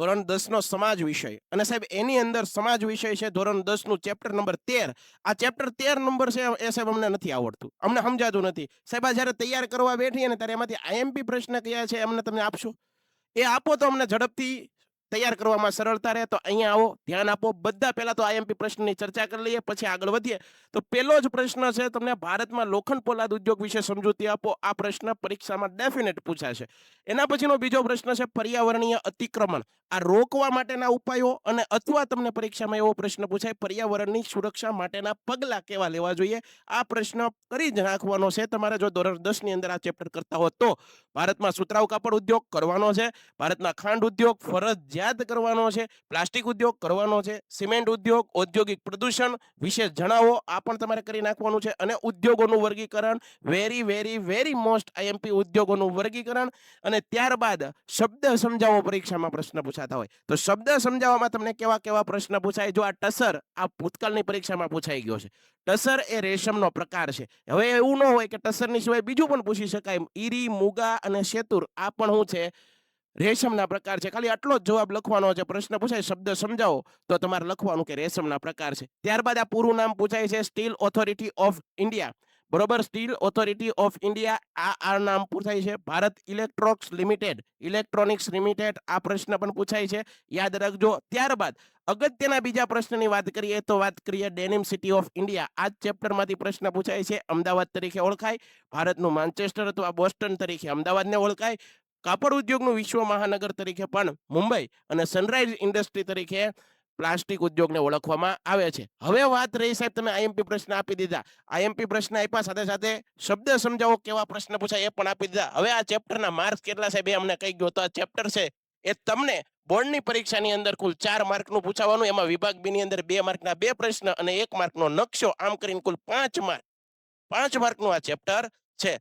ધોરણ 10 નો સમાજ વિષય અને સાહેબ એની અંદર સમાજ વિષય છે ધોરણ 10 નું ચેપ્ટર નંબર 13. આ ચેપ્ટર 13 નંબર છે એ સાહેબ અમને નથી આવડતું, અમને સમજાતું નથી સાહેબ. આ જ્યારે તૈયાર કરવા બેઠીએ ને ત્યારે એમાંથી આઈએમપી પ્રશ્ન કયા છે અમને તમે આપશો, એ આપો તો અમને ઝડપથી તૈયાર કરવામાં સરળતા રહે. તો અહીંયા આવો, ધ્યાન આપો. બધા પહેલા તો આઈએમપી પ્રશ્નની ચર્ચા કરી લઈએ, પછી આગળ વધીએ. તો પહેલો જ પ્રશ્ન છે, તમને ભારતમાં લોખંડ પોલાદ ઉદ્યોગ વિશે સમજૂતી આપો. આ પ્રશ્ન પરીક્ષામાં ડેફિનેટ પૂછાશે. એના પછીનો બીજો પ્રશ્ન છે પર્યાવરણીય અતિક્રમણ. આ રોકવા માટેના ઉપાયો અને અથવા તમને પરીક્ષામાં એવો પ્રશ્ન પૂછાય પર્યાવરણની સુરક્ષા માટેના પગલાં કેવા લેવા જોઈએ. આ પ્રશ્ન કરી જ નાખવાનો છે તમારે જો ધોરણ 10 ની અંદર આ ચેપ્ટર કરતા હો તો. ભારતમાં સુતરાઉ કાપડ ઉદ્યોગ કરવાનો છે, ભારતના ખાંડ ઉદ્યોગ ફરજિયાત કરવાનો છે, પ્લાસ્ટિક ઉદ્યોગ કરવાનો છે, સિમેન્ટ ઉદ્યોગ, ઔદ્યોગિક પ્રદૂષણ વિશે જણાવો. આ પણ તમારે કરી નાખવાનું છે. અને ઉદ્યોગોનું વર્ગીકરણ, very very very most IMP ઉદ્યોગોનું વર્ગીકરણ. અને ત્યારબાદ શબ્દ સમજાવો પરીક્ષામાં પ્રશ્ન પૂછાતા હોય તો શબ્દ સમજાવવામાં તમને કેવા કેવા પ્રશ્ન પૂછાય. જો આ ટસર આ ભૂતકાળની પરીક્ષામાં પૂછાઈ ગયો છે. ટસર એ રેશમનો પ્રકાર છે. હવે એવું ન હોય કે ટસરની સિવાય બીજું પણ પૂછી શકાય. ઈરી, મુગા અને શેતુર આ પણ શું છે, રેશમના પ્રકાર છે. ખાલી આટલો જ જવાબ લખવાનો છે. પ્રશ્ન પૂછાય શબ્દ સમજાવો તો તમારે લખવાનું કે રેશમના પ્રકાર છે. ત્યારબાદ આ પૂરું નામ પૂછાય છે સ્ટીલ ઓથોરિટી ઓફ ઇન્ડિયા, બરોબર. સ્ટીલ ઓથોરિટી ઓફ ઇન્ડિયા આ નામ પૂછાય છે. Bharat electronics limited, electronics limited આ પ્રશ્ન પણ પૂછાય છે, યાદ રાખજો. ત્યારબાદ અગત્યના બીજા પ્રશ્નની વાત કરીએ તો વાત કરીએ ડેનિમ સિટી ઓફ ઇન્ડિયા. આ જ ચેપ્ટરમાંથી પ્રશ્ન પૂછાય છે. અમદાવાદ તરીકે ઓળખાય, ભારતનું માન્ચેસ્ટર અથવા બોસ્ટન તરીકે અમદાવાદને ઓળખાય, કાપડ ઉદ્યોગનું વિશ્વ મહાનગર તરીકે પણ મુંબઈ અને સનરાઈઝ ઇન્ડસ્ટ્રી તરીકે પ્લાસ્ટિક ઉદ્યોગને ઓળખવામાં આવે છે. હવે વાત રહી સાહેબ, તમે આઈએમપી પ્રશ્ન આપી દીધા, આઈએમપી પ્રશ્ન આપ્યા સાથે સાથે શબ્દ સમજાવો કેવા પ્રશ્ન પૂછાય એ પણ આપી દીધા. હવે આ ચેપ્ટરના માર્ક્સ કેટલા સાહેબ એ અમને કહી ગયો. તો આ ચેપ્ટર છે એ તમને બોર્ડની પરીક્ષાની અંદર કુલ 4 માર્કનું પૂછાવાનું. એમાં વિભાગ બી ની અંદર 2 માર્કના 2 પ્રશ્ન અને 1 માર્કનો નકશો, આમ કરીને કુલ 5 માર્ક, 5 માર્કનું આ ચેપ્ટર છે.